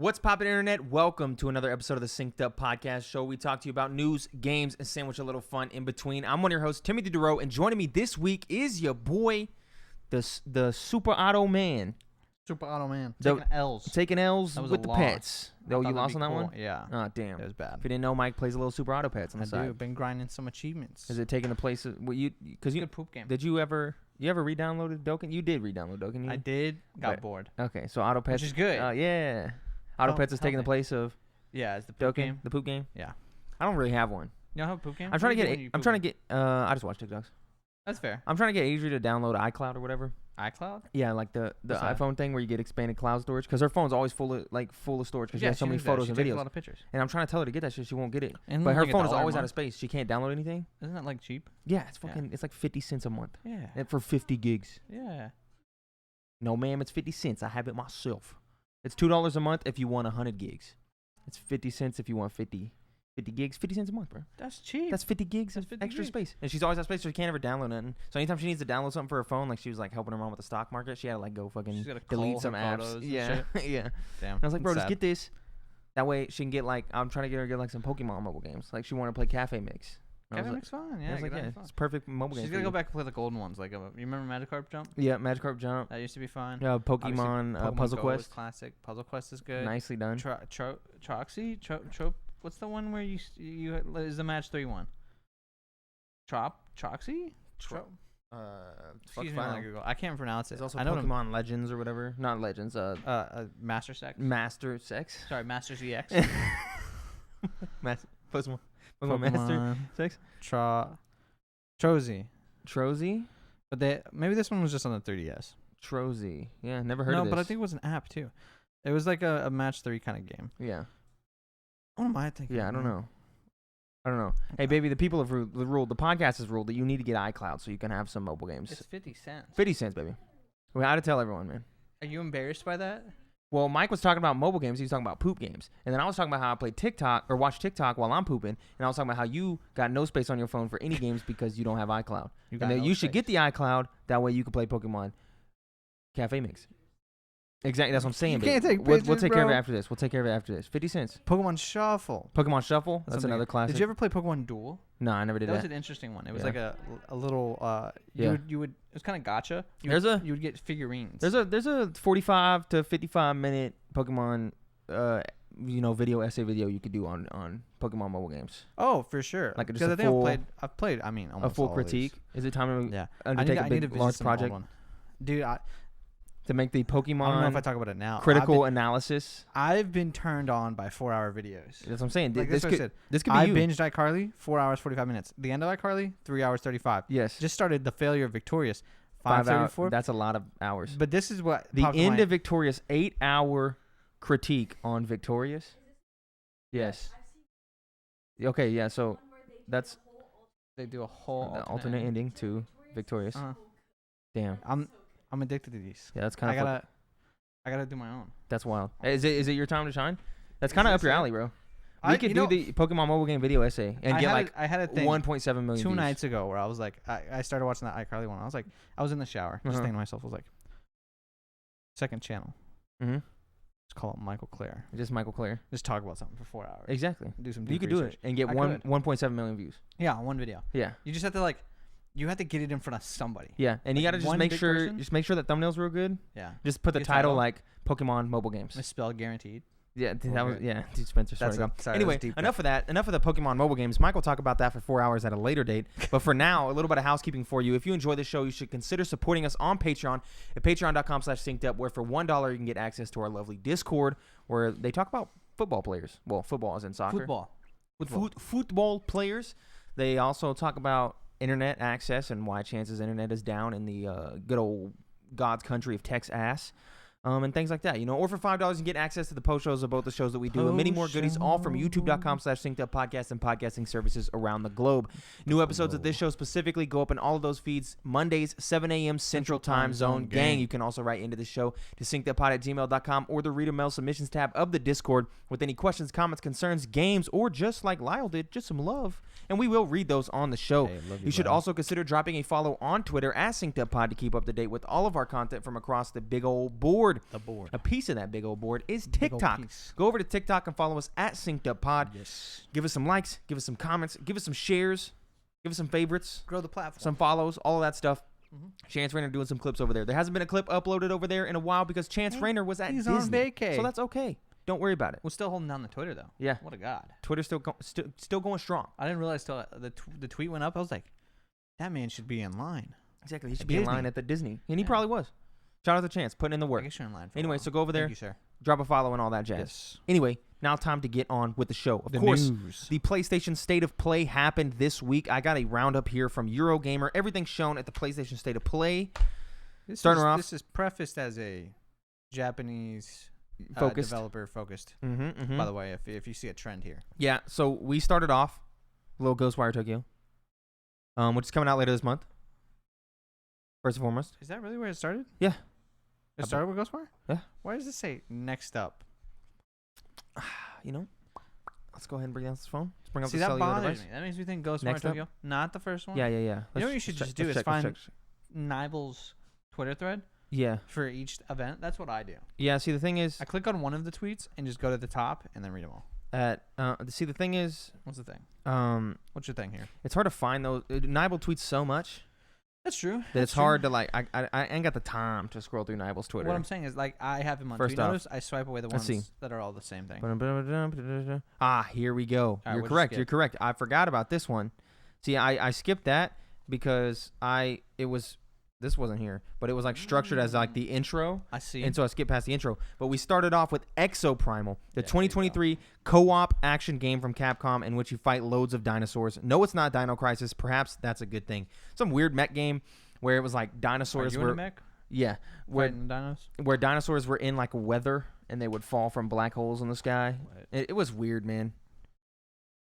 What's poppin', internet? Welcome to another episode of the Synced Up Podcast Show. We talk to you about news, games, and sandwich a little fun in between. I'm one of your hosts, Timothy DeRoe, and joining me this week is your boy, the Super Auto Man. Super Auto Man. Taking L's with the loss. Pets. Oh, you lost on that one? Yeah. Oh, damn. It was bad. If you didn't know, Mike plays a little Super Auto Pets on the side. I do. Been grinding some achievements. Is it taking the place of what you? Because you good poop game. Did you ever re-downloaded Dokkan? You did re-download Dokkan. I did. Got bored. Okay, so Auto Pets, which is good. Yeah. Auto Pets is taking the place of it's the poop game. The poop game. Yeah. I don't really have one. You don't have a poop game? I'm trying to get. I just watch TikToks. That's fair. I'm trying to get Adria to download iCloud or whatever. iCloud? Yeah, like the iPhone thing where you get expanded cloud storage, because her phone's always full of storage because she has so many photos and videos. A lot of pictures. And I'm trying to tell her to get that shit. She won't get it. And but her phone is always out of space. She can't download anything. Isn't that like cheap? Yeah, it's fucking. It's like 50 cents a month. Yeah. And for 50 gigs. Yeah. No, ma'am, it's 50 cents. I have it myself. It's $2 a month if you want 100 gigs. It's 50 cents if you want 50 gigs. 50 cents a month, bro. That's cheap. That's 50 gigs of extra space. And she's always out of space, so she can't ever download nothing. So anytime she needs to download something for her phone, like she was like helping her mom with the stock market, she had to like go fucking delete some apps. Yeah. Yeah. Damn. And I was like, bro, just get this. That way she can get like, I'm trying to get her to get like some Pokemon mobile games. Like she wanted to play Cafe Mix. Cafe Mix fun. Yeah. I was like, yeah, it's perfect mobile game. She's gonna go back and play the golden ones. Like, you remember Magikarp Jump? Yeah, Magikarp Jump. That used to be fun. Yeah, Pokemon Puzzle Quest. Classic. Puzzle Quest is good. Nicely done. Troxy? What's the one where you is the match 3-1? Troxy? Excuse me, I can't pronounce it. There's also Pokemon Legends or whatever. Not Legends. Master Sex. Master Sex. Sorry, Master ZX. Pokemon Master Sex. Trozy. But maybe this one was just on the 3DS. Trozy. Yeah, never heard of this. No, but I think it was an app too. It was like a match 3 kind of game. Yeah. What am I thinking? Yeah, I don't know. Hey, baby, the people have ruled. The podcast has ruled that you need to get iCloud so you can have some mobile games. It's 50 cents. 50 cents, baby. We had to tell everyone, man. Are you embarrassed by that? Well, Mike was talking about mobile games. He was talking about poop games. And then I was talking about how I play TikTok or watch TikTok while I'm pooping. And I was talking about how you got no space on your phone for any games because you don't have iCloud. You should get the iCloud. That way you can play Pokemon Cafe Mix. Exactly. That's what I'm saying, baby. We'll take care of it after this. 50 cents. Pokemon Shuffle. That's another classic. Did you ever play Pokemon Duel? No, I never did that. That was an interesting one. It was like a little you would it was kind of gacha. You would get figurines. There's a 45 to 55 minute Pokemon video essay video you could do on Pokemon mobile games. Oh, for sure. Like just I've played I mean almost a full all critique. Is it time to undertake a big large project? Dude, to make the Pokemon I don't know if I talk about it now. Critical analysis. I've been turned on by 4-hour videos. That's what I'm saying. Like this could be I you. binged iCarly, 4 hours, 45 minutes. The end of iCarly, 3 hours, 35. Yes. Just started The Failure of Victorious, 5 hours. That's a lot of hours. But this is what the end of Victorious, 8-hour critique on Victorious. Yes. Okay, yeah, so that's they do a whole alternate ending to Victorious. Damn. I'm addicted to these. Yeah, that's kind of. I gotta do my own. That's wild. Is it your time to shine? That's kind of up your alley, bro. We could do the Pokemon mobile game video essay and I had a thing 1.7 million 2 views. nights ago where I was like, I started watching that iCarly one. I was in the shower, just thinking to myself, I was like, second channel. Mm-hmm. Just call it Michael Clare. Just Michael Clare. Just talk about something for 4 hours. Exactly. Do some. You could do it and get 1.7 million views. Yeah, one video. Yeah. You just have to you have to get it in front of somebody. Yeah, and you gotta just make sure that thumbnail's real good. Yeah. Just put the title like Pokemon mobile games. Misspelled guaranteed. Yeah, that was dude Spencer. Sorry, anyway, deep, enough of that. Enough of the Pokemon mobile games. Mike will talk about that for 4 hours at a later date. But for now, a little bit of housekeeping for you. If you enjoy this show, you should consider supporting us on Patreon at patreon.com/syncedup, where for $1 you can get access to our lovely Discord, where they talk about football players. Well, football as in soccer. Football players. They also talk about internet access and why chances internet is down in the good old God's country of Texas. And things like that, or for $5 you can get access to the post shows of both the shows that we do and many more goodies, all from youtube.com/synceduppodcast and podcasting services around the globe. New episodes of this show specifically go up in all of those feeds Mondays, 7 a.m. Central Time Zone. Gang, you can also write into the show to synceduppod@gmail.com or the reader mail submissions tab of the Discord with any questions, comments, concerns, games, or just like Lyle did, just some love. And we will read those on the show. Hey, you should also consider dropping a follow on Twitter at synceduppod to keep up to date with all of our content from across the big old board. board. The board. A piece of that big old board is Big old TikTok. piece. Go over to TikTok and follow us at synceduppod. Yes. Give us some likes. Give us some comments. Give us some shares. Give us some favorites. Grow the platform. Some follows. All of that stuff. Mhm. Chance Rainer doing some clips over there. There hasn't been a clip uploaded over there in a while because Chance Rainer was at He's Disney. on vacay. So that's okay. Don't worry about it. We're still holding down the Twitter though. Yeah. What a god. Twitter's still going strong. I didn't realize till the tweet went up. I was like, that man should be in line. Exactly. He should be in line at the Disney. And he probably was. Shout out to Chance, putting in the I work. guess you're in line. For Anyway, a while. so go over there, Thank you, sir. drop a follow and all that jazz. Yes. Anyway, now time to get on with the show. Of The course, news. the PlayStation State of Play happened this week. I got a roundup here from Eurogamer. Everything shown at the PlayStation State of Play. This is prefaced as a Japanese Focused. developer focused. Mm-hmm. By the way, if you see a trend here. Yeah, so we started off a little Ghostwire Tokyo, which is coming out later this month. First and foremost. Is that really where it started? Yeah. It started with Ghostwire? Yeah. Why does it say next up? You know, let's go ahead and bring down this phone. Let's bring up See, the that cellular bothers device. me. That makes me think Ghostwire Next up? Tokyo. Not the first one. Yeah. You know what you should just do is find Nibel's Twitter thread Yeah. for each event. That's what I do. Yeah, see, the thing is, I click on one of the tweets and just go to the top and then read them all. see, the thing is, What's the thing? What's your thing here? it's hard to find those. Nibel tweets so much That's true. that it's hard to, like, I ain't got the time to scroll through Nibel's Twitter. What I'm saying is, like, I have him on First tweet off, notice. I swipe away the let's ones see. that are all the same thing. Here we go. All right, You're what'd you correct. skip? You're correct. I forgot about this one. See, I skipped that because this wasn't here, but it was like structured as like the intro. I see. And so I skipped past the intro. But we started off with Exoprimal, the Yeah, there you 2023 co-op action game from Capcom in which you fight loads of dinosaurs. No, it's not Dino Crisis. Perhaps that's a good thing. Some weird mech game where it was like dinosaurs Are you in a mech? Yeah, where Fighting dinos? where dinosaurs were in like weather and they would fall from black holes in the sky. What? It was weird, man.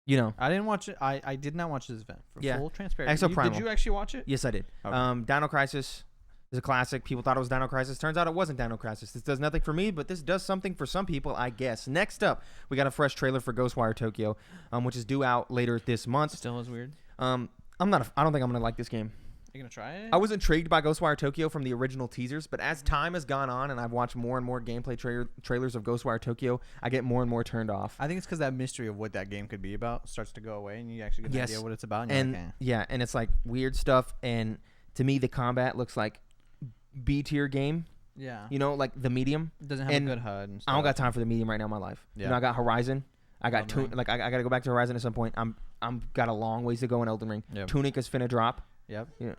You know. I didn't watch it. I did not watch this event. For Yeah. full transparency. Exoprimal. Did you actually watch it? Yes, I did. Okay. Dino Crisis is a classic. People thought it was Dino Crisis. Turns out it wasn't Dino Crisis. This does nothing for me, but this does something for some people, I guess. Next up, we got a fresh trailer for Ghostwire Tokyo, which is due out later this month. Still is weird. I don't think I'm gonna like this game. You gonna try it? I was intrigued by Ghostwire Tokyo from the original teasers, but as time has gone on and I've watched more and more gameplay trailers of Ghostwire Tokyo, I get more and more turned off. I think it's because that mystery of what that game could be about starts to go away, and you actually get an idea what it's about. And you're like, yeah, and it's like weird stuff. And to me, the combat looks like B tier game. yeah, You know, like the medium. it doesn't have and a good HUD. And stuff. I don't got time for the medium right now in my life. Yeah. You know, I got Horizon. I got Elden Ring. like I got to go back to Horizon at some point. I'm got a long ways to go in Elden Ring. Yep. Tunic is finna drop. Yep. Yeah.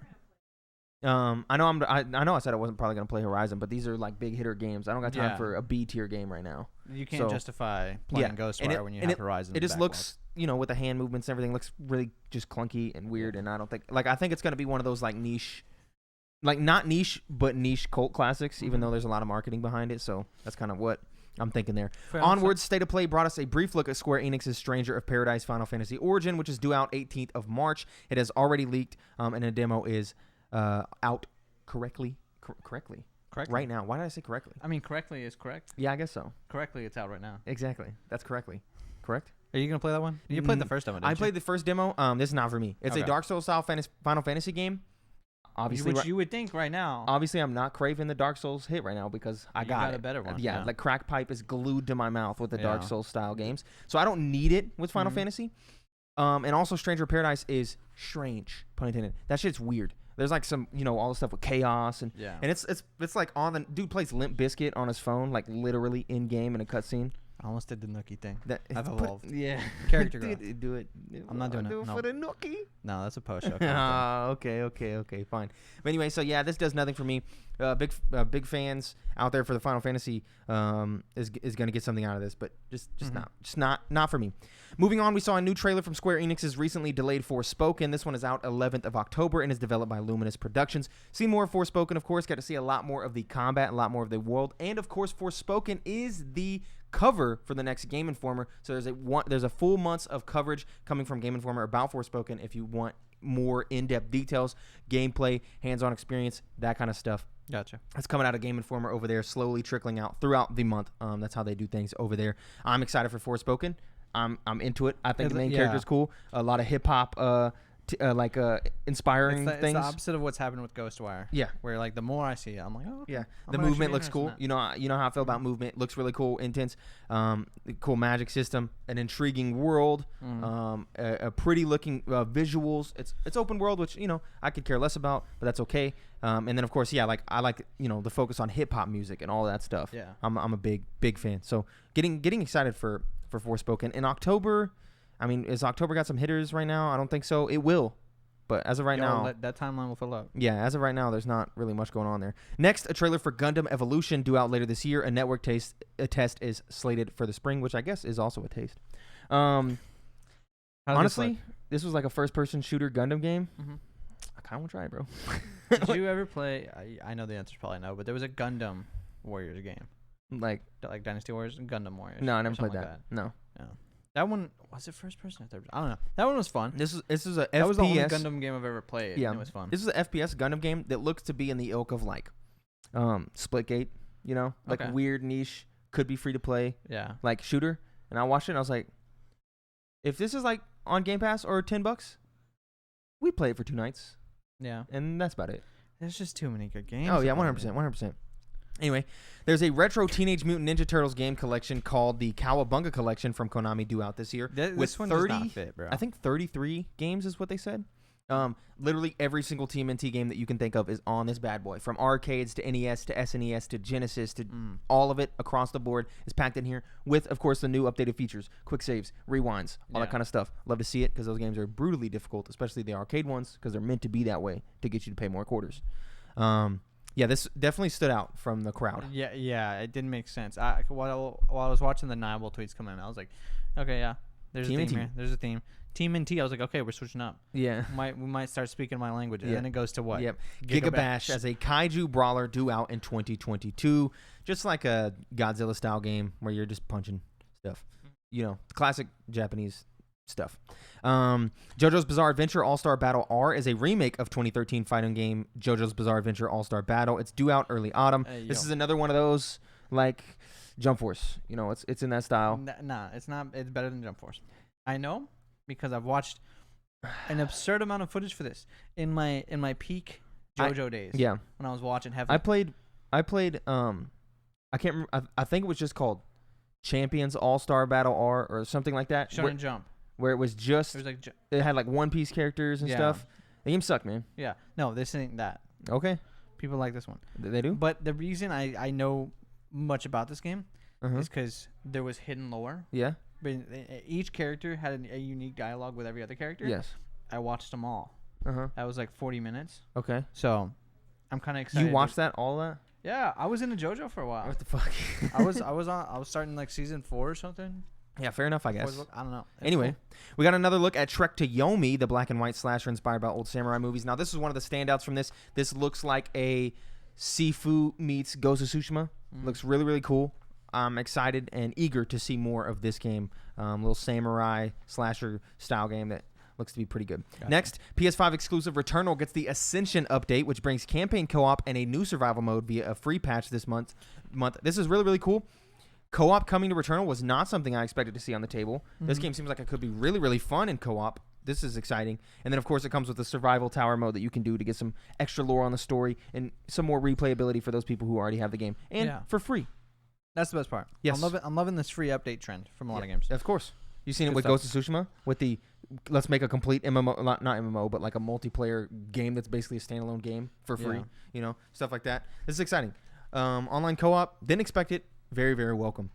I know I know I said I wasn't probably gonna play Horizon, but these are like big hitter games. I don't got time Yeah. for a B tier game right now. You can't So- justify playing And Ghostwire when you and have Horizon. in It the just backlog. looks, you know, with the hand movements and everything, looks really just clunky and weird. And I don't think, like, I think it's gonna be one of those like niche, like not niche but niche cult classics. Even though there's a lot of marketing behind it, so that's kind of what I'm thinking there. Fair enough. Onwards, State of Play brought us a brief look at Square Enix's Stranger of Paradise Final Fantasy Origin, which is due out 18th of March. It has already leaked, and a demo is out correctly right now. Why did I say correctly? I mean, correctly is correct. Yeah, I guess so. Correctly, it's out right now. Exactly. That's correctly correct. Are you gonna play that one? You played the first demo. Didn't I played the first demo. This is not for me. It's a Okay. Dark Souls style Final Fantasy game. Obviously, which you would think right now. obviously, I'm not craving the Dark Souls hit right now because I You got got it. a better one, Yeah, yeah. like crack pipe is glued to my mouth with the Dark Yeah. Souls style games, so I don't need it with Final Mhm. Fantasy. And also, Stranger of Paradise is strange, pun intended. That shit's weird. There's like some, you know, all the stuff with chaos and Yeah. and it's like on the dude plays Limp Bizkit on his phone, like literally in game in a cutscene. I almost did the nookie thing. That I've put- evolved. Yeah, Character do growth. it. Do it. I'm not doing Do it, it no. for the nookie. No, that's a post show. Okay, fine. But anyway, so yeah, this does nothing for me. Big fans out there for the Final Fantasy is gonna get something out of this, but just not for me. Moving on, we saw a new trailer from Square Enix's recently delayed Forspoken. This one is out 11th of October and is developed by Luminous Productions. See more of Forspoken, of course. Got to see a lot more of the combat, a lot more of the world, and of course, Forspoken is the cover for the next Game Informer. So there's a full month's of coverage coming from Game Informer about Forspoken if you want more in-depth details, gameplay, hands-on experience, that kind of stuff. Gotcha. It's coming out of Game Informer over there, slowly trickling out throughout the month. That's how they do things over there. I'm excited for Forspoken. I'm into it. I think the main character is cool. A lot of hip hop inspiring It's things. the opposite of what's happened with Ghostwire. Yeah. Where like the more I see it, I'm like, oh, okay. Yeah, I'm the actually movement looks interested in cool. that. You know how I feel about movement. Looks really cool, intense. Cool magic system, an intriguing world, a pretty looking visuals. It's open world, which I could care less about, but that's okay. And then of course, I like the focus on hip hop music and all that stuff. Yeah. I'm a big fan. So getting excited for Forspoken in October. I mean, is October got some hitters right now? I don't think so. It will. But as of right now, that timeline will fill up. Yeah, as of right now, there's not really much going on there. Next, a trailer for Gundam Evolution due out later this year. A network test is slated for the spring, which I guess is also a taste. Honestly, this was like a first-person shooter Gundam game. Mm-hmm. I kind of want to try it, bro. Did you ever play? I know the answer's probably no, but there was a Gundam Warriors game, like Dynasty Warriors and Gundam Warriors. No, I never played like that. No. That one was it first person or third? I don't know. That one was fun. This is a FPS. That was the only Gundam game I've ever played. Yeah, and it was fun. This is an FPS Gundam game that looks to be in the ilk of like, Splitgate. Like Okay. weird niche, could be free to play, Yeah. like shooter. And I watched it and I was like, if this is like on Game Pass or $10, we'd play it for 2 nights, Yeah. and that's about it. There's just too many good games. Oh yeah, out 100%, there. 100%. Anyway, there's a retro Teenage Mutant Ninja Turtles game collection called the Cowabunga Collection from Konami due out this year. This with one 30, does not fit, bro. I think 33 games is what they said. Literally every single TMNT game that you can think of is on this bad boy. From arcades to NES to SNES to Genesis to all of it across the board is packed in here with, of course, the new updated features, quick saves, rewinds, all that kind of stuff. Love to see it because those games are brutally difficult, especially the arcade ones because they're meant to be that way to get you to pay more quarters. Yeah, this definitely stood out from the crowd. Yeah, it didn't make sense. While I was watching the Nibel tweets come in, I was like, okay, yeah, there's a theme here. There's a theme. Team and T, I was like, okay, we're switching up. Yeah. We might start speaking my language. And then it goes to what? Yep. Gigabash as a kaiju brawler due out in 2022. Just like a Godzilla-style game where you're just punching stuff. Classic Japanese stuff. JoJo's Bizarre Adventure All-Star Battle R is a remake of 2013 fighting game JoJo's Bizarre Adventure All-Star Battle. It's due out early autumn. This is another one of those like Jump Force. It's in that style. Nah, it's not. It's better than Jump Force. I know because I've watched an absurd amount of footage for this in my peak JoJo days. Yeah. When I was watching Heaven. I played I can't remember. I think it was just called Champions All-Star Battle R or something like that. Shonen Jump. Where it was just, it had like One Piece characters and stuff. The game sucked, man. Yeah. No, this ain't that. Okay. People like this one. They do? But the reason I know much about this game is because there was hidden lore. Yeah. But each character had a unique dialogue with every other character. Yes. I watched them all. That was like 40 minutes. Okay. So I'm kind of excited. You watched all that? Yeah, I was into JoJo for a while. What the fuck? I was starting like season 4 or something. Yeah, fair enough, I guess. I don't know. Anyway, we got another look at Trek to Yomi, the black and white slasher inspired by old samurai movies. Now, this is one of the standouts from this. This looks like a Sifu meets Ghost of Tsushima. Looks really, really cool. I'm excited and eager to see more of this game. Little samurai slasher style game that looks to be pretty good. Gotcha. Next, PS5 exclusive Returnal gets the Ascension update, which brings campaign co-op and a new survival mode via a free patch this month. This is really, really cool. Co-op coming to Returnal was not something I expected to see on the table. This game seems like it could be really, really fun in co-op. This is exciting. And then, of course, it comes with the survival tower mode that you can do to get some extra lore on the story and some more replayability for those people who already have the game. And for free. That's the best part. Yes. I'm loving this free update trend from a lot of games. Of course. You've seen it with Ghost of Tsushima? With the, let's make a complete MMO, not MMO, but like a multiplayer game that's basically a standalone game for free. Stuff like that. This is exciting. Online co-op, didn't expect it. Very, very welcome.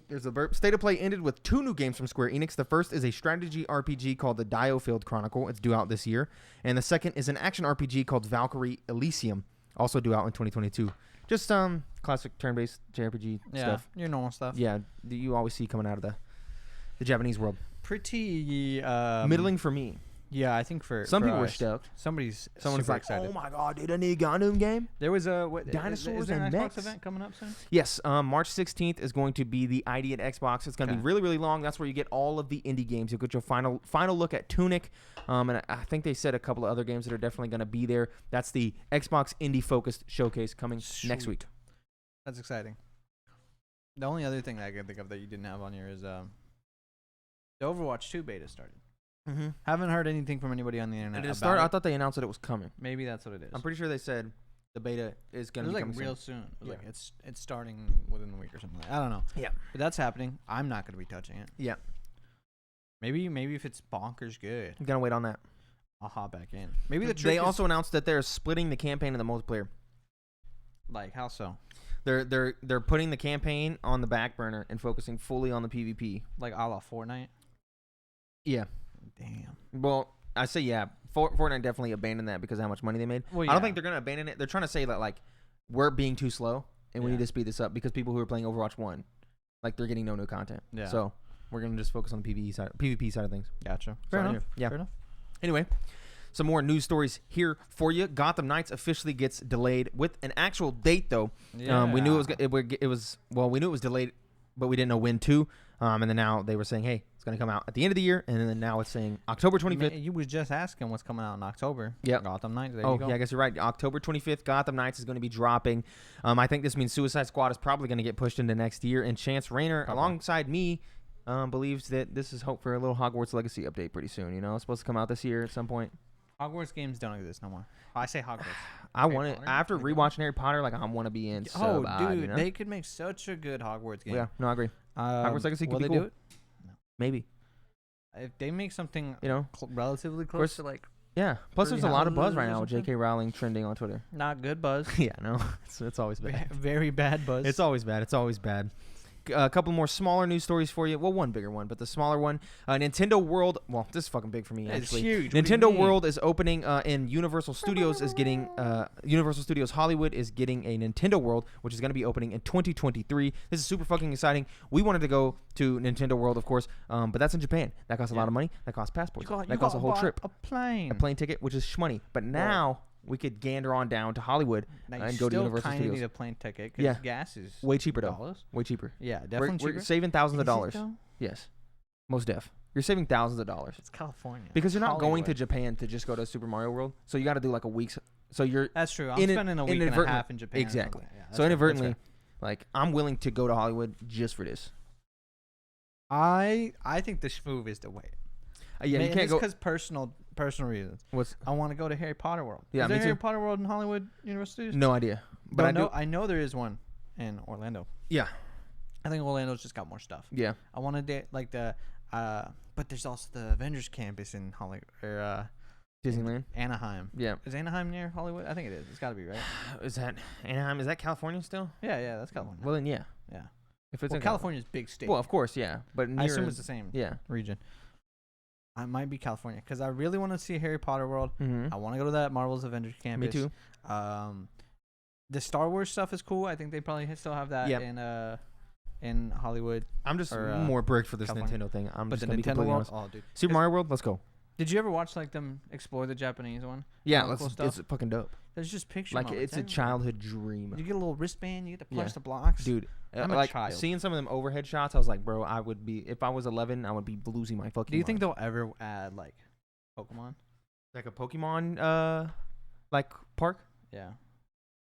There's a burp. State of Play ended with 2 new games from Square Enix. The first is a strategy RPG called the Diofield Chronicle. It's due out this year. And the second is an action RPG called Valkyrie Elysium, also due out in 2022. Just classic turn-based JRPG stuff. Your normal stuff. Yeah, you always see coming out of the Japanese world. Pretty middling for me. Yeah, I think for some people were us, stoked. Someone's like, excited. "Oh my god, dude, a new Gundam game!" There was a dinosaurs is there an and Xbox mechs event coming up soon. Yes, March 16th is going to be the ID at Xbox. It's going to be really, really long. That's where you get all of the indie games. You'll get your final look at Tunic, and I think they said a couple of other games that are definitely going to be there. That's the Xbox indie focused showcase coming next week. That's exciting. The only other thing that I can think of that you didn't have on here is the Overwatch 2 beta started. Mm-hmm. Haven't heard anything from anybody on the internet. And it about started, it. I thought they announced that it was coming. Maybe that's what it is. I'm pretty sure they said the beta is going to be like coming real soon. soon. It was Yeah. like it's starting within the week or something. I don't know. Yeah. But that's happening. I'm not going to be touching it. Yeah. Maybe if it's bonkers good, I'm going to wait on that. I'll hop back in. Maybe the trick They is, also announced that they're splitting the campaign and the multiplayer. like how so? They're putting the campaign on the back burner and focusing fully on the PvP. Like a la Fortnite. Yeah. Damn. Well, I say yeah. Fortnite definitely abandoned that because of how much money they made. Well, I don't think they're going to abandon it. They're trying to say that like we're being too slow and we Yeah. need to speed this up because people who are playing Overwatch 1, like they're getting no new content. Yeah. So we're going to just focus on the PvP side of things. Gotcha. So Fair enough. anyway, yeah. Fair enough. Anyway, some more news stories here for you. Gotham Knights officially gets delayed with an actual date, though. We knew it was we knew it was delayed, but we didn't know when to. And then now they were saying, hey, it's going to come out at the end of the year, and then now it's saying October 25th. You was just asking what's coming out in October. Yeah. Gotham Knights. There Oh, you go. yeah, I guess you're right. October 25th, Gotham Knights is going to be dropping. I think this means Suicide Squad is probably going to get pushed into next year, and Chance Rayner, alongside me, believes that this is hope for a little Hogwarts Legacy update pretty soon. You know, it's supposed to come out this year at some point. Hogwarts games don't exist no more. I say Hogwarts. I want it Potter? after rewatching Harry Potter. Like I want to be in. So bad, dude, you know? they could make such a good Hogwarts game. Yeah, no, I agree. Hogwarts Legacy could will be they cool. do it? Maybe, If they make something you know. relatively close course- to like Yeah. Plus, Three there's a lot of buzz houses right or now with something? J.K. Rowling trending on Twitter. not good buzz, Yeah, no, it's always bad. very bad buzz. It's always bad. It's always bad. A couple more smaller news stories for you. Well, one bigger one, but the smaller one. Nintendo World. Well, this is fucking big for me, It's actually. huge. What do you Nintendo mean? World is opening in Universal Studios is getting Universal Studios Hollywood is getting a Nintendo World, which is going to be opening in 2023. This is super fucking exciting. We wanted to go to Nintendo World, of course, but that's in Japan. That costs a lot of money. That costs passports. That costs a whole trip, A plane. a plane ticket, which is shmoney. But now we could gander on down to Hollywood Now, and you go to still Universal kind of Studios. need a plane ticket because Yeah. gas is Way cheaper though. dollars. Way cheaper. Yeah, We're, definitely we're cheaper. saving thousands of Is it dollars. though? Yes, most def. You're saving thousands of dollars It's California. because you're not going to Hollywood. Japan to just go to Super Mario World. So you got to do like a week's. So you're That's true. I'm in it- spending a week and a inadvertently- half in Japan. or exactly. something. Yeah, that's so fair. inadvertently, That's like I'm willing to go to Hollywood just for this. fair. I think this move is the way. Yeah, you can't go. because personal reasons. What's I want to go to Harry Potter World. Yeah, is me there Harry too. Potter World in Hollywood Universal Studios? no idea, but Don't I know. do. I know there is one in Orlando. Yeah, I think Orlando's just got more stuff. yeah. I want to date like the, but there's also the Avengers campus in Hollywood or Disneyland. Anaheim. Yeah. Is Anaheim near Hollywood? I think it is. It's got to be, right? Is that Anaheim? Is that California still? Yeah, that's California. Well then, yeah. yeah. If it's Well, in California's big state. Well, of course, yeah. But I near, assume it's the same yeah. region. I might be California because I really want to see Harry Potter World. Mm-hmm. I want to go to that Marvel's Avengers campus. Me too. The Star Wars stuff is cool. I think they probably still have that Yep. in Hollywood. I'm just or, more bricked for this California. Nintendo thing. I'm But just the gonna be Nintendo completely World, honest. oh dude. Super Mario World, let's go. Did you ever watch like them explore the Japanese one? Yeah, All the cool stuff? it's fucking dope. There's just pictures. Like it's a childhood dream, You get a little wristband. You get to punch Yeah. the blocks. dude. I'm a like child. seeing some of them overhead shots, I was like, bro, I would be if I was 11, I would be losing my fucking. Do you think mind. they'll ever add like Pokemon? like a Pokemon like park? Yeah.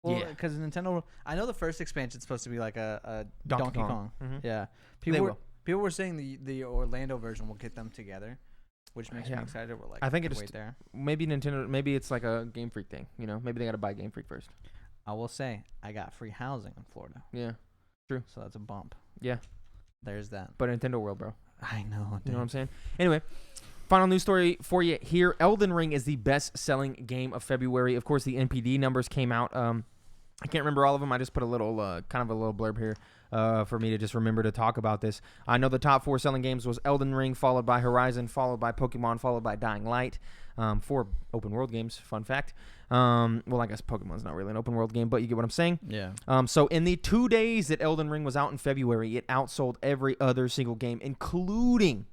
Well, Yeah. because Nintendo, I know the first expansion's supposed to be like a Donkey Donkey Kong. Kong. Mhm. Yeah. They People were, will. people were saying the Orlando version will get them together, which makes Yeah. me excited. We're like, I think it can is wait there. Maybe Nintendo. Maybe it's like a Game Freak thing. You know, maybe they got to buy Game Freak first. I will say I got free housing in Florida, Yeah, so that's a bump. yeah. There's that. But Nintendo World, bro. I know. You know dude. what I'm saying? Anyway, final news story for you here. Elden Ring is the best-selling game of February. Of course, the NPD numbers came out. I can't remember all of them. I just put a little, kind of a little blurb here for me to just remember to talk about this. I know the top 4 selling games was Elden Ring, followed by Horizon, followed by Pokemon, followed by Dying Light. 4 open world games. Fun fact. Well, I guess Pokemon's not really an open world game, but you get what I'm saying. Yeah. So in the 2 days that Elden Ring was out in February, it outsold every other single game, including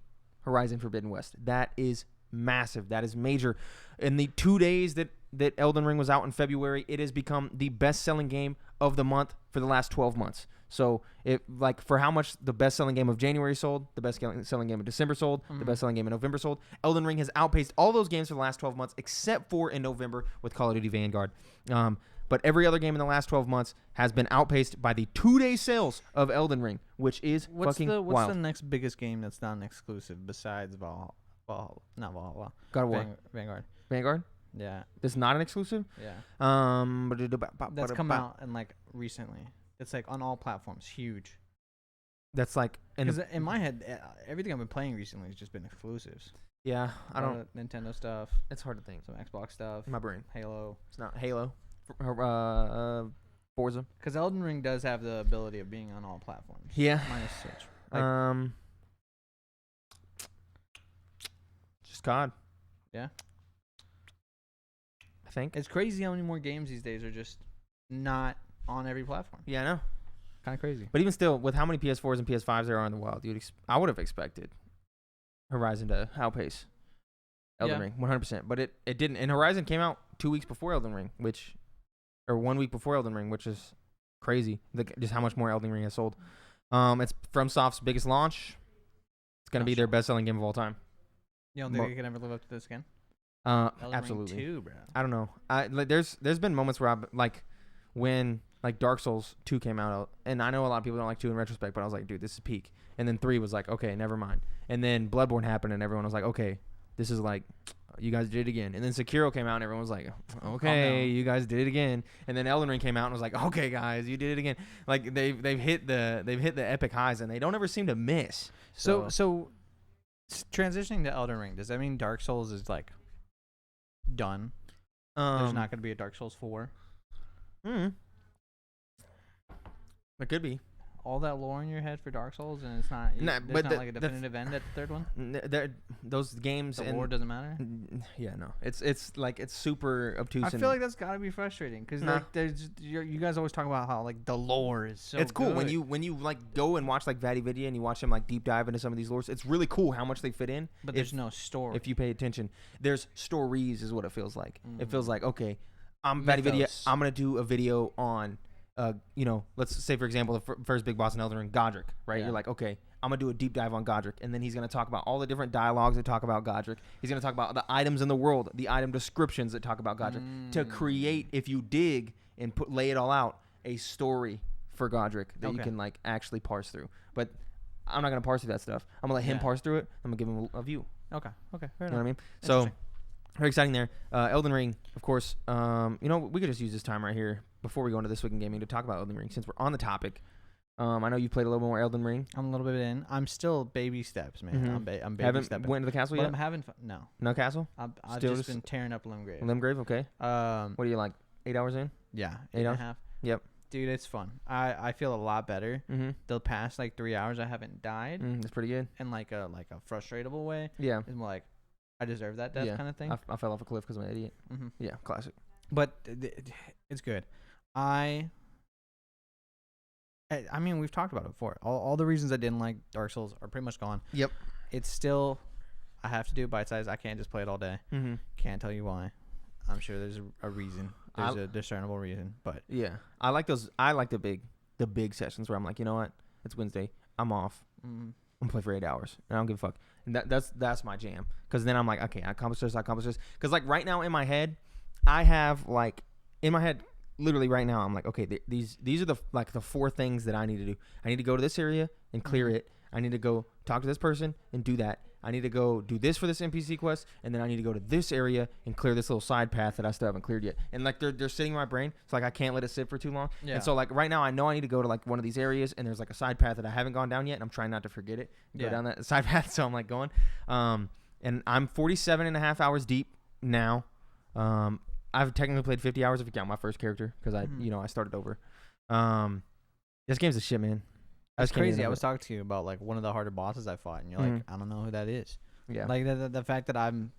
Horizon Forbidden West. That is massive. That is major. In the 2 days that Elden Ring was out in February, it has become the best-selling game of the month for the last 12 months. So, for how much the best-selling game of January sold, the best-selling game of December sold, the best-selling game of November sold, Elden Ring has outpaced all those games for the last 12 months, except for in November with Call of Duty Vanguard. But every other game in the last 12 months has been outpaced by the 2-day sales of Elden Ring, which is What's fucking the wild. next biggest game that's not an exclusive besides Not Valhalla. God of War. Vanguard. Vanguard. Yeah. This is not an exclusive. Yeah. That's That's come out and like recently. It's like on all platforms. Huge. That's like Because in my head, everything I've been playing recently has just been exclusives. Yeah, I A lot don't. of Nintendo stuff, It's hard to think. some Xbox stuff, In my brain. Halo. It's not Halo. Forza. Because Elden Ring does have the ability of being on all platforms. Yeah. Minus Switch. Like, just COD. Yeah. I think. it's crazy how many more games these days are just not on every platform. Yeah, I know. Kind of crazy. But even still, with how many PS4s and PS5s there are in the wild, I would have expected Horizon to outpace Elden Ring 100%. But it didn't. And Horizon came out 2 weeks before Elden Ring, or 1 week before Elden Ring, which is crazy. Just how much more Elden Ring has sold. It's FromSoft's biggest launch. It's gonna be their best-selling game of all time. You don't think they can ever live up to this again? Elden Absolutely. Ring 2, bro. I don't know. There's been moments where when Dark Souls 2 came out, and I know a lot of people don't like 2 in retrospect, but I was like, dude, this is peak. And then 3 was like, okay, never mind. And then Bloodborne happened, and everyone was like, okay, this is like, you guys did it again. And then Sekiro came out, and everyone was like, okay, you guys did it again. And then Elden Ring came out, and was like, okay, guys, you did it again. Like they've hit the epic highs, and they don't ever seem to miss. So transitioning to Elden Ring, does that mean Dark Souls is like done? There's not going to be a Dark Souls 4. It could be. All that lore in your head for Dark Souls, and it's not. There's not like a definitive end at the third one. Those games The and lore doesn't matter. Yeah, no. It's super obtuse. I feel like that's gotta be frustrating because like you guys always talk about how like the lore is so. It's cool good. when you like go and watch like VatiVidya and you watch them like deep dive into some of these lores. It's really cool how much they fit in. But there's no story. If you pay attention, there's stories is what it feels like. It feels like, okay, I'm VatiVidya. I'm gonna do a video on. Let's say, for example, the first big boss in Elden Ring, Godric, right? Yeah. You're like, okay, I'm going to do a deep dive on Godric. And then he's going to talk about all the different dialogues that talk about Godric. He's going to talk about the items in the world, the item descriptions that talk about Godric, to create, if you dig and lay it all out, a story for Godric that you can, like, actually parse through. But I'm not going to parse through that stuff. I'm going to let him parse through it. I'm going to give him a view. Okay. Fair enough. You know what I mean? So, very exciting there. Elden Ring, of course. We could just use this time right here before we go into This Week in Gaming to talk about Elden Ring, since we're on the topic. I know you played a little more Elden Ring. I'm a little bit in. I'm still baby steps, man. Mm-hmm. I'm baby Haven't stepping. went to the castle But yet? I'm having fun. No. No castle? I've Still just been tearing up Limgrave. Limgrave, okay. What are you, like, 8 hours in? Yeah. 8 and hours? a half. Yep. Dude, it's fun. I feel a lot better. Mm-hmm. The past like 3 hours I haven't died That's pretty good. in like a frustratable way. Yeah. It's more like I deserve that death kind of thing. I fell off a cliff because I'm an idiot. Mm-hmm. Yeah, classic. But it's good. I mean, we've talked about it before. All the reasons I didn't like Dark Souls are pretty much gone. Yep. It's still, I have to do it bite size. I can't just play it all day. Mm-hmm. Can't tell you why. I'm sure there's a reason. There's a discernible reason. But yeah, I like those. I like the big sessions where I'm like, you know what? It's Wednesday. I'm off. I'm gonna play for 8 hours, and I don't give a fuck. And that's my jam. Because then I'm like, okay, I accomplished this. Because like right now in my head, I have like literally right now I'm like, okay, these are the 4 things that I need to do. I need to go to this area and clear it. I need to go talk to this person and do that. I need to go do this for this NPC quest, and then I need to go to this area and clear this little side path that I still haven't cleared yet. And like they're sitting in my brain, so like I can't let it sit for too long. Yeah. And so like right now I know I need to go to like one of these areas, and there's like a side path that I haven't gone down yet, and I'm trying not to forget it. Go down that side path, so I'm like going. And I'm 47 and a half hours deep now. I've technically played 50 hours if you count my first character, because I started over. This game's the shit, man. That's crazy. I was talking to you about like one of the harder bosses I fought, and you're like, I don't know who that is. Yeah. Like the fact that I'm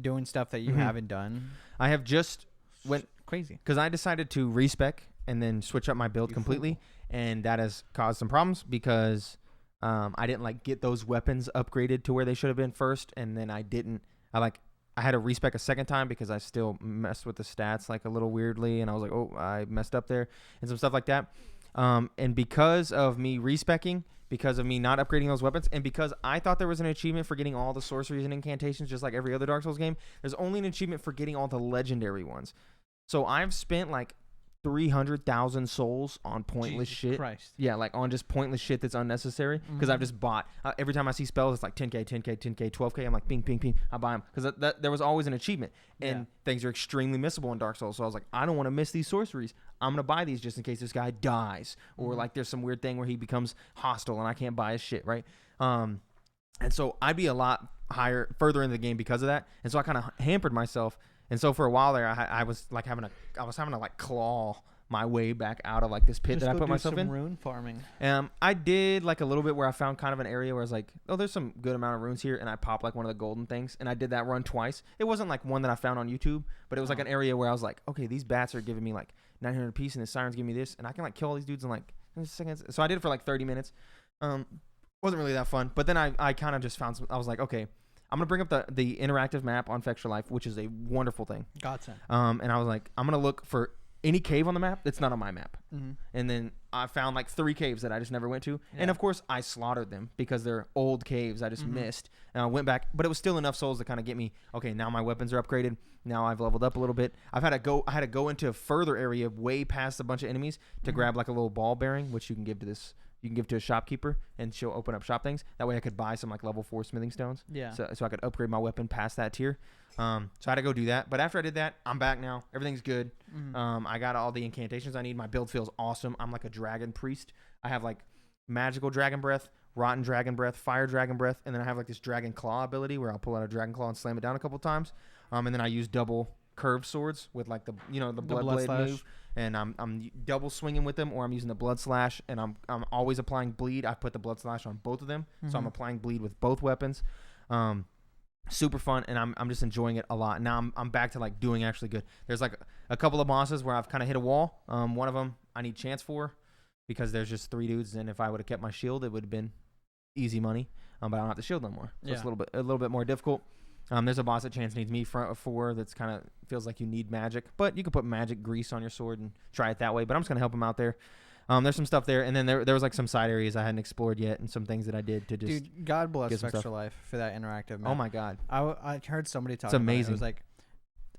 doing stuff that you haven't done. I have just went crazy because I decided to respec and then switch up my build completely, and that has caused some problems because I didn't like get those weapons upgraded to where they should have been first, and then I had to respec a second time because I still messed with the stats like a little weirdly, and I was like, oh, I messed up there and some stuff like that. And because of me respecking, because of me not upgrading those weapons, and because I thought there was an achievement for getting all the sorceries and incantations just like every other Dark Souls game, there's only an achievement for getting all the legendary ones. So I've spent like 300,000 souls on pointless Jesus shit. Christ. Yeah, like on just pointless shit that's unnecessary. Because I've just bought every time I see spells, it's like 10k, 10k, 10k, 12k. I'm like, ping, ping, ping. I buy them because there was always an achievement, and things are extremely missable in Dark Souls. So I was like, I don't want to miss these sorceries. I'm gonna buy these just in case this guy dies, or like there's some weird thing where he becomes hostile and I can't buy his shit, right? And so I'd be a lot further into the game because of that, and so I kind of hampered myself. And so for a while there, I was having to like claw my way back out of like this pit that I put myself in. Rune farming. I did like a little bit where I found kind of an area where I was like, oh, there's some good amount of runes here, and I popped like one of the golden things, and I did that run twice. It wasn't like one that I found on YouTube, but it was like an area where I was like, okay, these bats are giving me like 900 apiece, and the sirens give me this, and I can like kill all these dudes in like seconds. So I did it for like 30 minutes. Wasn't really that fun, but then I kind of just found I was like, okay, I'm gonna bring up the interactive map on Fextra Life, which is a wonderful thing. Gotcha. And I was like, I'm gonna look for any cave on the map that's not on my map. And then I found like 3 caves that I just never went to. Yeah. And of course I slaughtered them because they're old caves I just missed. And I went back, but it was still enough souls to kind of get me, okay, now my weapons are upgraded. Now I've leveled up a little bit. I had to go into a further area way past a bunch of enemies to grab like a little ball bearing, which you can give to a shopkeeper, and she'll open up shop things. That way I could buy some like level 4 smithing stones. Yeah. So I could upgrade my weapon past that tier. So I had to go do that. But after I did that, I'm back now. Everything's good. I got all the incantations I need. My build feels awesome. I'm like a dragon priest. I have like magical dragon breath, rotten dragon breath, fire dragon breath, and then I have like this dragon claw ability where I'll pull out a dragon claw and slam it down a couple times. And then I use double curved swords with like the blood blade move, and I'm double swinging with them, or I'm using the blood slash, and I'm always applying bleed. I put the blood slash on both of them, so I'm applying bleed with both weapons. Super fun, and I'm just enjoying it a lot. Now I'm back to like doing actually good. There's like a couple of bosses where I've kind of hit a wall. One of them I need chance for because there's just 3 dudes, and if I would have kept my shield, it would have been easy money. But I don't have the shield no more, so it's a little bit more difficult. There's a boss that chance needs me for that's kind of feels like you need magic, but you can put magic grease on your sword and try it that way. But I'm just gonna help him out there. There's some stuff there, and then there was like some side areas I hadn't explored yet, and some things that I did to just. Dude, God bless Extra Life for that interactive map. Oh my God! I heard somebody talk. It's amazing. About it. It was like,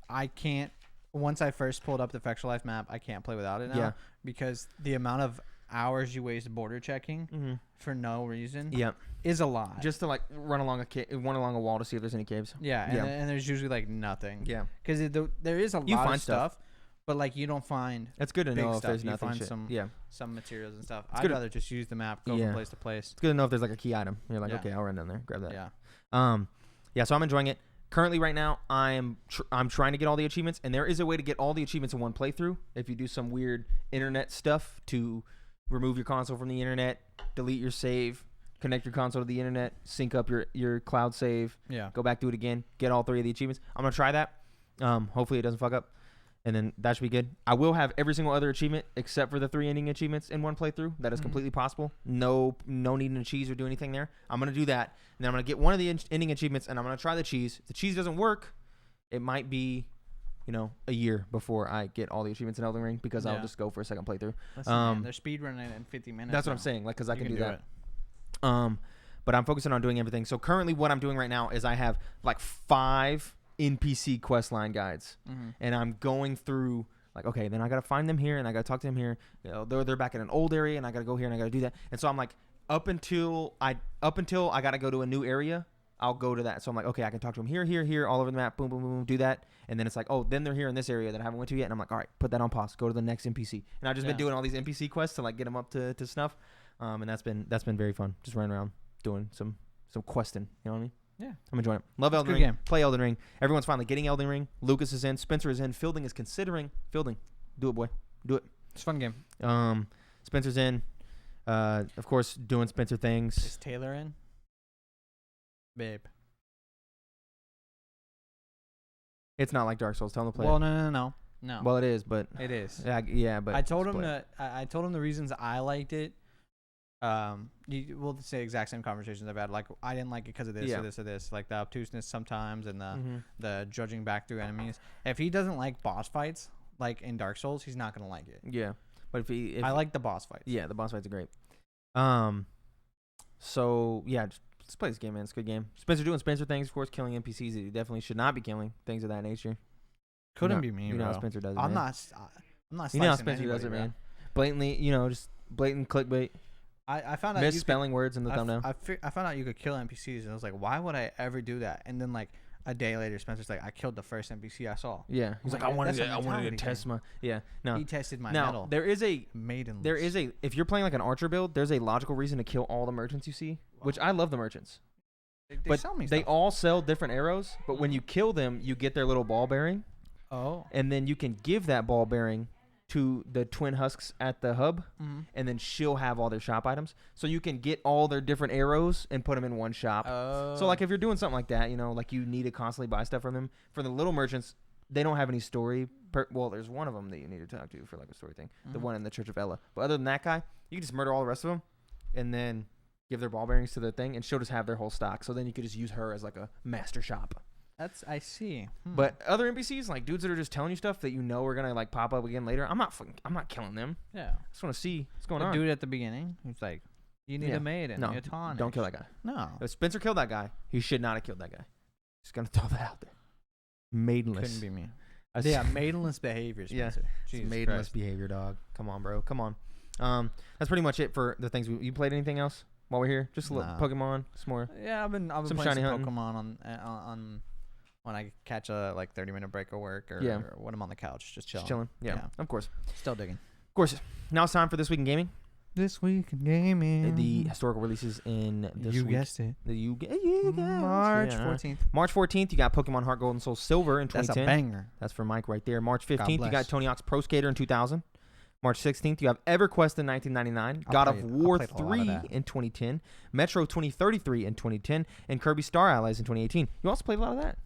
I can't. Once I first pulled up the Extra Life map, I can't play without it now because the amount of hours you waste border checking for no reason is a lot. Just to like run along a wall to see if there's any caves. And there's usually like nothing. Yeah, because there is a you lot find of stuff. But like you don't find. That's good to know if there's you nothing. Find some materials and stuff. I'd rather just use the map, go from place to place. It's good to know if there's like a key item. You're like, okay, I'll run down there, grab that. So I'm enjoying it. Currently, right now, I'm trying to get all the achievements, and there is a way to get all the achievements in one playthrough. If you do some weird internet stuff to remove your console from the internet, delete your save, connect your console to the internet, sync up your cloud save, go back, do it again, get all 3 of the achievements. I'm gonna try that. Hopefully, it doesn't fuck up. And then that should be good. I will have every single other achievement except for the 3 ending achievements in one playthrough. That is completely possible. No needing to cheese or do anything there. I'm going to do that. And then I'm going to get one of the ending achievements, and I'm going to try the cheese. If the cheese doesn't work, it might be, a year before I get all the achievements in Elden Ring because I'll just go for a second playthrough. Listen, man, they're speedrunning in 50 minutes. That's what I'm saying, like, because I can do that. But I'm focusing on doing everything. So currently what I'm doing right now is I have like 5 NPC questline guides, and I'm going through like, okay, then I gotta find them here, and I gotta talk to them here. They're back in an old area, and I gotta go here, and I gotta do that. And so I'm like, up until I gotta go to a new area, I'll go to that. So I'm like, okay, I can talk to them here, all over the map, boom, boom, boom, do that. And then it's like, oh, then they're here in this area that I haven't went to yet, and I'm like, all right, put that on pause, go to the next NPC. And I've just been doing all these NPC quests to like get them up to snuff, and that's been very fun, just running around doing some questing. You know what I mean? Yeah, I'm enjoying it. Love Elden Ring. Play Elden Ring. Everyone's finally getting Elden Ring. Lucas is in. Spencer is in. Fielding is considering. Fielding, do it, boy. Do it. It's a fun game. Spencer's in. Of course, doing Spencer things. Is Taylor in? Babe. It's not like Dark Souls. Tell him to play. Well, it. No. Well, it is, but it is. Yeah, but I told him the reasons I liked it. We'll say the exact same conversations I've had. Like, I didn't like it because of this or this or this. Like the obtuseness sometimes and the judging back through enemies. If he doesn't like boss fights, like in Dark Souls, he's not gonna like it. Yeah, but if I like the boss fights. Yeah, the boss fights are great. So yeah, just play this game, man. It's a good game. Spencer doing Spencer things, of course, killing NPCs that he definitely should not be killing, things of that nature. Couldn't be me, you bro. know how Spencer does it, I'm man. not. I'm not You know how slicing Spencer anybody, does it, bro. man. Blatantly, just blatant clickbait. I found out Misspelling words in the thumbnail. I found out you could kill NPCs, and I was like, why would I ever do that? And then like a day later, Spencer's like, I killed the first NPC I saw. Yeah, he's like, I wanted to test my. Yeah, no. He tested my now metal. there is a Maidenless. if you're playing like an archer build, there's a logical reason to kill all the merchants you see, which I love the merchants. They sell me they stuff. all sell different arrows, but when you kill them, you get their little ball bearing. Oh. And then you can give that ball bearing to the twin husks at the hub, and then she'll have all their shop items. So you can get all their different arrows and put them in one shop. So like if you're doing something like that, like you need to constantly buy stuff from them. For the little merchants, they don't have any story. Well, there's one of them that you need to talk to for like a story thing. The one in the Church of Ella. But other than that guy, you can just murder all the rest of them, and then give their ball bearings to the thing, and she'll just have their whole stock. So then you could just use her as like a master shop. I see. But other NPCs, like dudes that are just telling you stuff that are gonna like pop up again later, I'm not killing them. Yeah. I just want to see what's going on. Dude at the beginning, he's like, you need a maiden. No, a tonic. don't kill that guy. No. If Spencer killed that guy, he should not have killed that guy. Just gonna throw that out there. Maidenless. Couldn't be me. Yeah, maidenless behavior, Spencer. Yeah, maidenless behavior, dog. Come on, bro. Come on. That's pretty much it for the things. You played anything else while we're here? Just a little Pokemon, some more. Yeah, I've been some playing shiny some hunting. Pokemon on when I catch a 30-minute break of work or when I'm on the couch just chilling. Yeah, of course. Still digging. Of course. Now it's time for This Week in Gaming. This Week in Gaming. The historical releases in this you week. Guessed it. You guessed March 14th. March 14th, you got Pokemon Heart Gold and Soul Silver in 2010. That's a banger. That's for Mike right there. March 15th, you got bless. Tony Hawk's Pro Skater in 2000. March 16th, you have EverQuest in 1999, God of War 3 in 2010, Metro 2033 in 2010, and Kirby Star Allies in 2018. You also played a lot of that.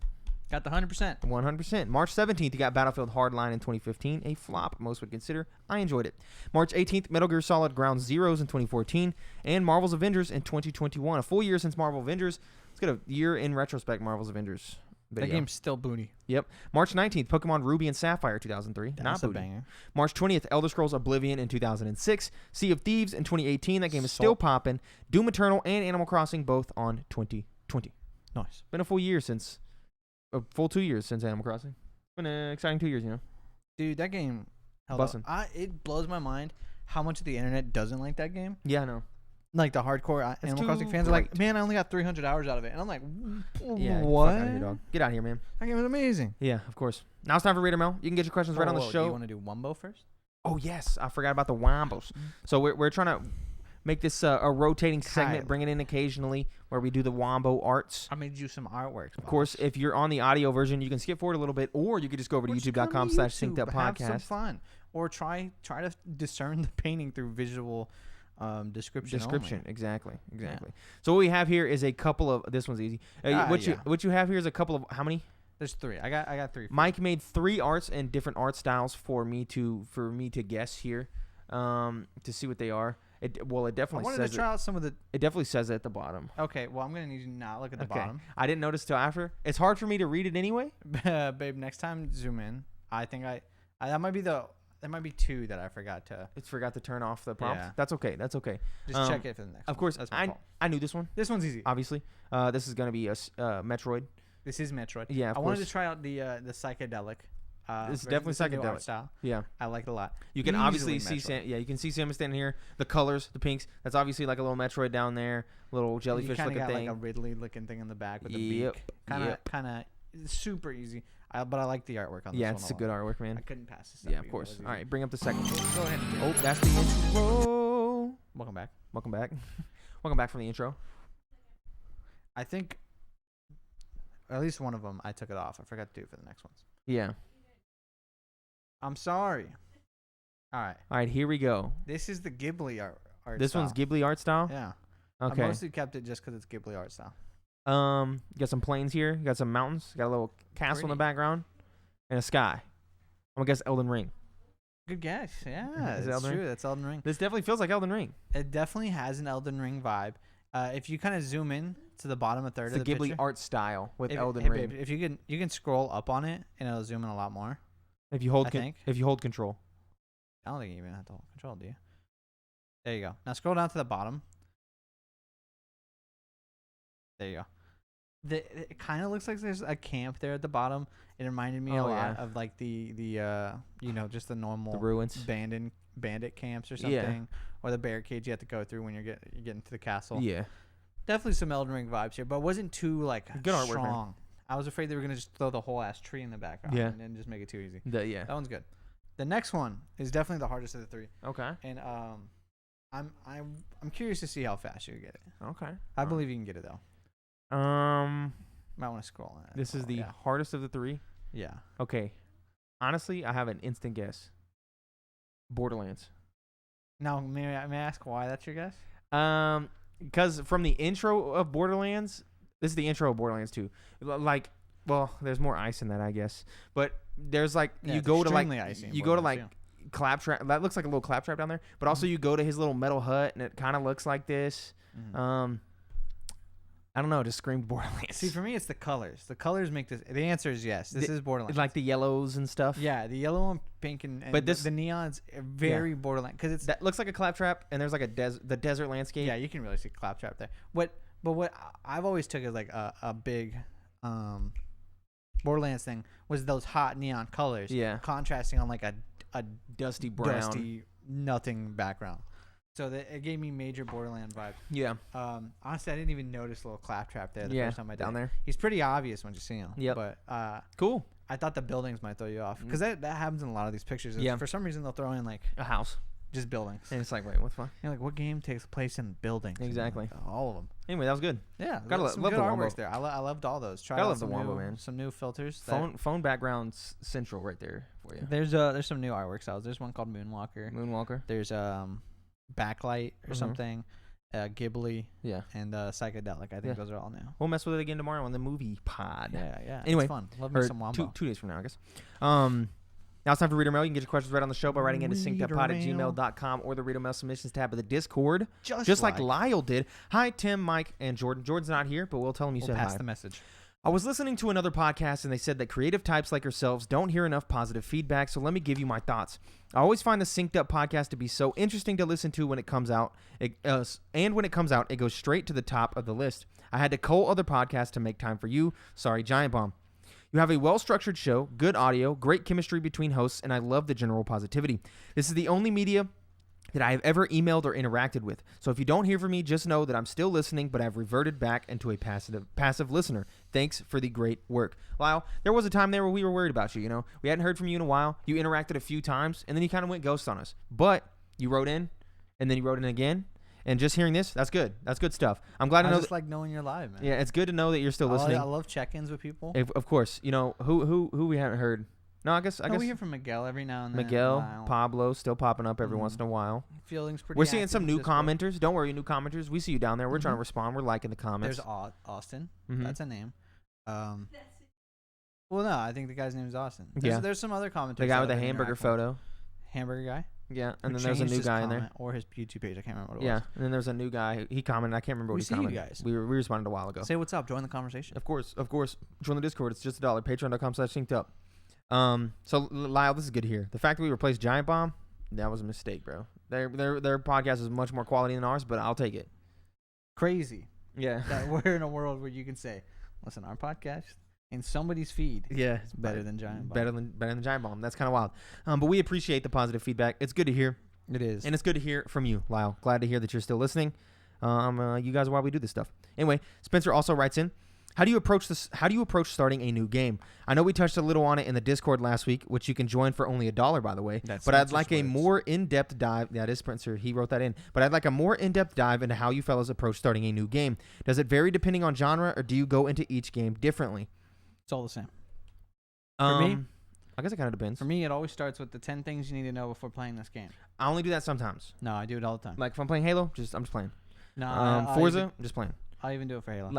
Got the 100%. 100%. March 17th, you got Battlefield Hardline in 2015, a flop most would consider. I enjoyed it. March 18th, Metal Gear Solid Ground Zeroes in 2014, and Marvel's Avengers in 2021. A full year since Marvel Avengers. Let's get a year in retrospect Marvel's Avengers video. That game's still booty. Yep. March 19th, Pokemon Ruby and Sapphire 2003. That's not a booty. banger. March 20th, Elder Scrolls Oblivion in 2006. Sea of Thieves in 2018. That game is still popping. Doom Eternal and Animal Crossing both on 2020. Nice. Been a full 2 years since Animal Crossing. Been an exciting 2 years, Dude, that game Bussin'. It blows my mind how much of the internet doesn't like that game. Yeah, I know. Like the hardcore Animal Crossing fans are like, man, I only got 300 hours out of it. And I'm like, Yeah, what? Fuck out of here, dog. Get out of here, man. That game is amazing. Yeah, of course. Now it's time for Reader Mail. You can get your questions right on the show. Do you want to do Wumbo first? Oh, yes. I forgot about the Wombos. So we're trying to make this a rotating segment, bring it in occasionally where we do the Wombo arts. I made you some artwork. Of course, if you're on the audio version, you can skip forward a little bit, or you could just go over to youtube.com/synceduppod. Have some fun. Or try to discern the painting through visual description. Only. Exactly. Yeah. So what we have here is a couple of. This one's easy. What you have here is a couple of how many? There's 3. I got 3. Mike made 3 arts and different art styles for me to guess here, to see what they are. It definitely. I wanted says to try out some of the. It definitely says it at the bottom. Okay, well I'm gonna need you to not look at the bottom. I didn't notice till after. It's hard for me to read it anyway. Babe, next time zoom in. I think that might be 2 that I forgot to. It's forgot to turn off the prompt. Yeah. That's okay. Just check it for the next. Of course, That's my fault. I knew this one. This one's easy. Obviously, this is gonna be a Metroid. This is Metroid. Yeah, I wanted to try out the psychedelic. It's definitely psychedelic art style. Yeah, I like it a lot. you can obviously Easily see Metroid. you can see Samus standing here. The colors, the pinks. That's obviously like a little Metroid down there, little jellyfish looking got thing. like a Ridley looking thing in the back with the Yep, beak. Kind of super easy. But I like the artwork on this one. Yeah, it's a good artwork, man. I couldn't pass this. Yeah, of course. All right, bring up the second. Go ahead. Oh, that's the intro. Welcome back. Welcome back. Welcome back from the intro. I think at least one of them I took it off. I forgot to do it for the next ones. Yeah. I'm sorry. All right, here we go. this is the Ghibli art This style. one's Ghibli art style. Yeah. Okay. I mostly kept it just because it's Ghibli art style. You got some plains here. You got some mountains. You got a little castle in the Pretty. background, and a sky. I'm gonna guess Elden Ring. Good guess. Yeah, Is it that's Elden true. Ring? That's Elden Ring. This definitely feels like Elden Ring. It definitely has an Elden Ring vibe. If you kind of zoom in to the bottom third It's of the the Ghibli picture, art style with Elden hey, Ring. babe, if you can scroll up on it and it'll zoom in a lot more. If you hold, I think. if you hold control. I don't think you even have to hold control, do you? There you go. Now scroll down to the bottom. There you go. It kind of looks like there's a camp there at the bottom. It reminded me a lot of like the just the normal the ruins, bandit camps or something, or the barricades you have to go through when you're getting to the castle. Yeah, definitely some Elden Ring vibes here, but it wasn't too like good strong. Artwork, man. I was afraid they were gonna just throw the whole ass tree in the background and just make it too easy. That one's good. The next one is definitely the hardest of the three. Okay. And I'm curious to see how fast you get it. Okay. I believe you can get it though. Might want to scroll on it. This is the hardest of the three. Yeah. Okay. Honestly, I have an instant guess. Borderlands. Now, may I ask why that's your guess? Because from the intro of Borderlands, this is the intro of Borderlands 2. Like, well, there's more ice in that, I guess. But there's like you go to like Claptrap. That looks like a little Claptrap down there. But also you go to his little metal hut and it kind of looks like this. I don't know. It just screamed Borderlands. See, for me, it's the colors. The colors make this. The answer is yes. This is Borderlands. Like the yellows and stuff. Yeah, the yellow and pink and but the neon's very Borderlands because that looks like a Claptrap and there's like the desert landscape. Yeah, you can really see Claptrap there. But what I've always took as like a big Borderlands thing was those hot neon colors. Yeah. Contrasting on like a dusty brown, dusty nothing background. So it gave me major Borderland vibes. Yeah. Honestly, I didn't even notice a little Claptrap there the first time I did. Down there. He's pretty obvious when you see him. Yeah. But cool. I thought the buildings might throw you off because that happens in a lot of these pictures. Yeah. For some reason, they'll throw in like a house, just buildings, and it's like, wait, what the fuck? You're like, what game takes place in buildings? Exactly. All of them. Anyway, that was good. Yeah. Gotta love the Wombo there. I loved all those. Gotta love the Wombo, man. Some new filters. Phone background's central right there for you. There's some new artwork styles. There's one called Moonwalker. There's Backlight or something, Ghibli, and Psychedelic. I think those are all new. We'll mess with it again tomorrow on the movie pod. Yeah. Anyway, it's fun. Love me some Wombo. 2 days from now, I guess. Now it's time for Reader Mail. You can get your questions right on the show by writing into synceduppod@gmail.com or the Reader Mail submissions tab of the Discord, just like Lyle did. Hi, Tim, Mike, and Jordan. Jordan's not here, but we'll tell him you said hi. Pass the message. I was listening to another podcast and they said that creative types like yourselves don't hear enough positive feedback, so let me give you my thoughts. I always find the Synced Up podcast to be so interesting to listen to when it comes out. And when it comes out, it goes straight to the top of the list. I had to cull other podcasts to make time for you. Sorry, Giant Bomb. You have a well-structured show, good audio, great chemistry between hosts, and I love the general positivity. This is the only media that I have ever emailed or interacted with. So if you don't hear from me, just know that I'm still listening, but I've reverted back into a passive listener. Thanks for the great work. Lyle, there was a time there where we were worried about you, you know. We hadn't heard from you in a while. You interacted a few times, and then you kind of went ghost on us. But you wrote in, and then you wrote in again. And just hearing this, that's good. That's good stuff. I'm glad to know. I just like knowing you're live, man. Yeah, it's good to know that you're still listening. I love check-ins with people. Of course. You know, who we haven't heard. No, I guess we hear from Miguel every now and then. Miguel, Pablo, still popping up every once in a while. Feelings pretty. We're seeing some new commenters. Don't worry, new commenters. We see you down there. We're trying to respond. We're liking the comments. There's Austin. That's a name. Well, no, I think the guy's name is Austin. There's some other commenters. The guy with the hamburger photo. Hamburger guy. Yeah, and then there's a new guy in there. Or his YouTube page. I can't remember what it was. Yeah, and then there's a new guy. He commented. I can't remember what he commented. You guys. We responded a while ago. Say what's up. Join the conversation. Of course. Join the Discord. It's just $1. Patreon.com/syncedup. So Lyle, this is good to hear. The fact that we replaced Giant Bomb, that was a mistake, bro. Their podcast is much more quality than ours, but I'll take it. Crazy. Yeah. That we're in a world where you can say, listen, our podcast in somebody's feed is better than Giant Bomb. Better than Giant Bomb. That's kind of wild. But we appreciate the positive feedback. It's good to hear. It is. And it's good to hear from you, Lyle. Glad to hear that you're still listening. You guys are why we do this stuff. Anyway, Spencer also writes in, How do you approach starting a new game? I know we touched a little on it in the Discord last week, which you can join for only $1, by the way. But I'd like a more in-depth dive. That is Spencer. He wrote that in. But I'd like a more in-depth dive into how you fellas approach starting a new game. Does it vary depending on genre, or do you go into each game differently? It's all the same. For me, I guess it kind of depends. For me, it always starts with the 10 things you need to know before playing this game. I only do that sometimes. No, I do it all the time. Like if I'm playing Halo, I'm just playing. No, Forza, I'm just playing. I'll even do it for Halo.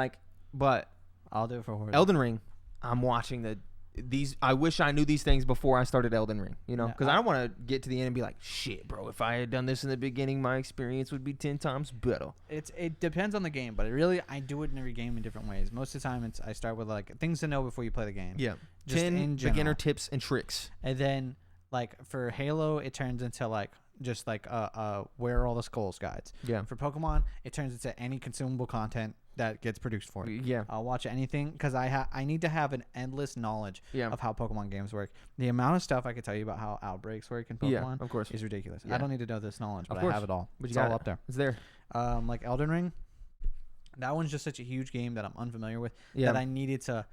But I'll do it for Forza. Elden Ring, I'm watching I wish I knew these things before I started Elden Ring, you know, because I don't want to get to the end and be like, shit, bro, if I had done this in the beginning, my experience would be 10 times better. It depends on the game, but I do it in every game in different ways. Most of the time, I start with like things to know before you play the game. Yeah, just 10 beginner tips and tricks. And then for Halo, it turns into where are all the skulls guides. Yeah. For Pokemon, it turns into any consumable content that gets produced for it. Yeah. I'll watch anything because I need to have an endless knowledge of how Pokemon games work. The amount of stuff I could tell you about how outbreaks work in Pokemon of course. is ridiculous. Yeah. I don't need to know this knowledge, but I have it all. But it's all up there. It's there. Like Elden Ring, that one's just such a huge game that I'm unfamiliar with that I needed to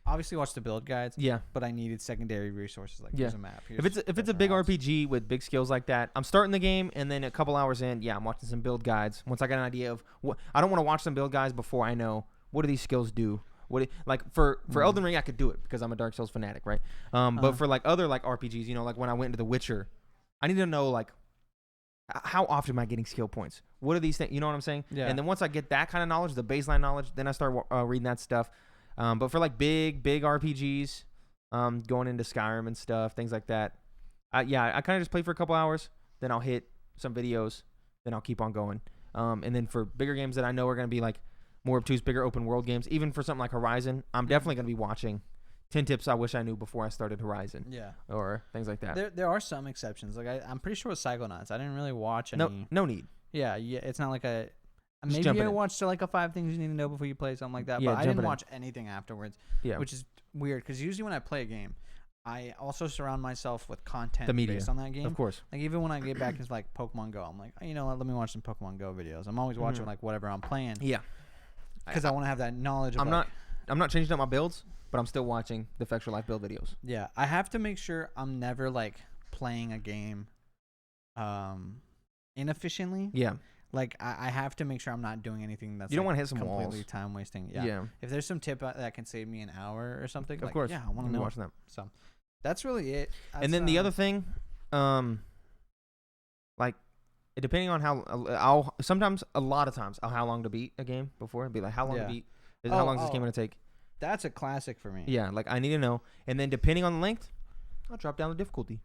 obviously watch the build guides. Yeah. But I needed secondary resources like here's a map. If it's a big RPG with big skills like that, I'm starting the game and then a couple hours in, I'm watching some build guides. Once I got an idea of what I don't want to watch some build guides before I know what do these skills do. For Elden Ring I could do it because I'm a Dark Souls fanatic, right? But for like other like RPGs, you know, like when I went into The Witcher, I need to know like how often am I getting skill points? What are these things? You know what I'm saying? Yeah. And then once I get that kind of knowledge, the baseline knowledge, then I start reading that stuff. But for like big RPGs, going into Skyrim and stuff, things like that, I kind of just play for a couple hours, then I'll hit some videos, then I'll keep on going. And then for bigger games that I know are going to be like more obtuse, bigger open world games, even for something like Horizon, I'm definitely going to be watching 10 tips I wish I knew before I started Horizon. Yeah. Or things like that. There are some exceptions. Like I'm pretty sure with Psychonauts, I didn't really watch any. No need. Yeah. It's not like a. Maybe I watched like a 5 things you need to know before you play something like that. But I didn't watch anything afterwards. Yeah. Which is weird because usually when I play a game, I also surround myself with content based on that game. Of course. Like even when I get back into like Pokemon Go, I'm like, oh, you know what? Let me watch some Pokemon Go videos. I'm always watching like whatever I'm playing. Yeah. Because I want to have that knowledge. I'm not changing up my builds, but I'm still watching the Factual Life build videos. Yeah, I have to make sure I'm never like playing a game inefficiently. Yeah. Like I have to make sure I'm not doing anything that's you don't want to hit some completely walls. Time wasting. Yeah. If there's some tip that can save me an hour or something, of course. Yeah, I want to know. Watching that. So that's really it. And then the other thing, like depending on how sometimes a lot of times how long to beat a game before and be like how long to beat. How long is this game going to take? That's a classic for me. Yeah, like I need to know. And then depending on the length, I'll drop down the difficulty.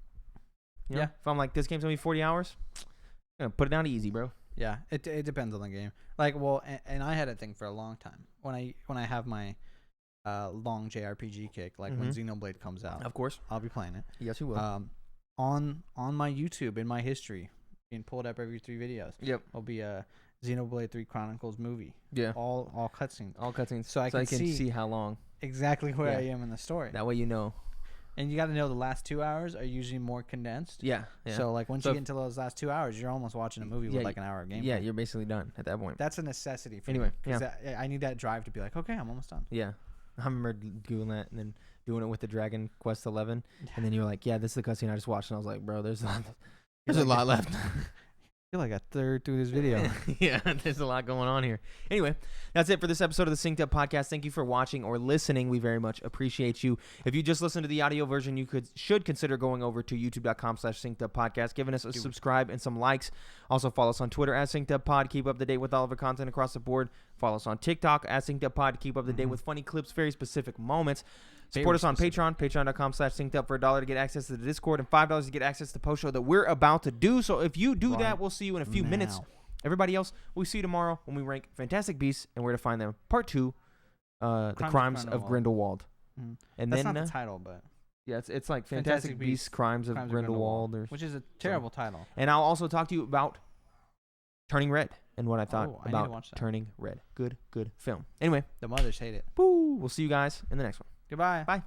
You know? Yeah. If I'm like, this game's going to be 40 hours, I'm going to put it down to easy, bro. Yeah, it depends on the game. Like, well, and I had a thing for a long time. When I have my long JRPG kick, like when Xenoblade comes out. Of course. I'll be playing it. Yes, you will. On my YouTube, in my history, being pulled up every 3 videos. Yep. Will be a Xenoblade 3 Chronicles movie. Yeah. All cutscenes. All cutscenes. So I can see how long. Exactly where I am in the story. That way you know. And you got to know the last 2 hours are usually more condensed. Yeah. So like once you get into those last 2 hours, you're almost watching a movie with like an hour of gameplay. Yeah, you're basically done at that point. That's a necessity for me. Yeah. I need that drive to be like, okay, I'm almost done. Yeah. I remember doing that and then doing it with the Dragon Quest 11, and then you were like, yeah, this is the cutscene I just watched, and I was like, bro, there's a lot left. I feel like a third through this video. Yeah, there's a lot going on here. Anyway, that's it for this episode of the Synced Up Podcast. Thank you for watching or listening. We very much appreciate you. If you just listened to the audio version, you should consider going over to youtube.com/syncedupodcast, giving us a subscribe and some likes. Also, follow us on Twitter at synceduppod. Keep up to date with all of our content across the board. Follow us on TikTok at synceduppod. Keep up to date with funny clips, very specific moments. Support us on Patreon, patreon.com/syncedup for $1 to get access to the Discord and $5 to get access to the post show that we're about to do. So if you do that, we'll see you in a few minutes. Everybody else, we'll see you tomorrow when we rank Fantastic Beasts and where to find them. Part 2, The Crimes of Grindelwald. And that's not the title, but yeah, it's like Fantastic Beasts, Crimes of Grindelwald, which is a terrible title. And I'll also talk to you about Turning Red and what I thought about Turning Red. Good film. Anyway, the mothers hate it. Boo! We'll see you guys in the next one. Goodbye. Bye.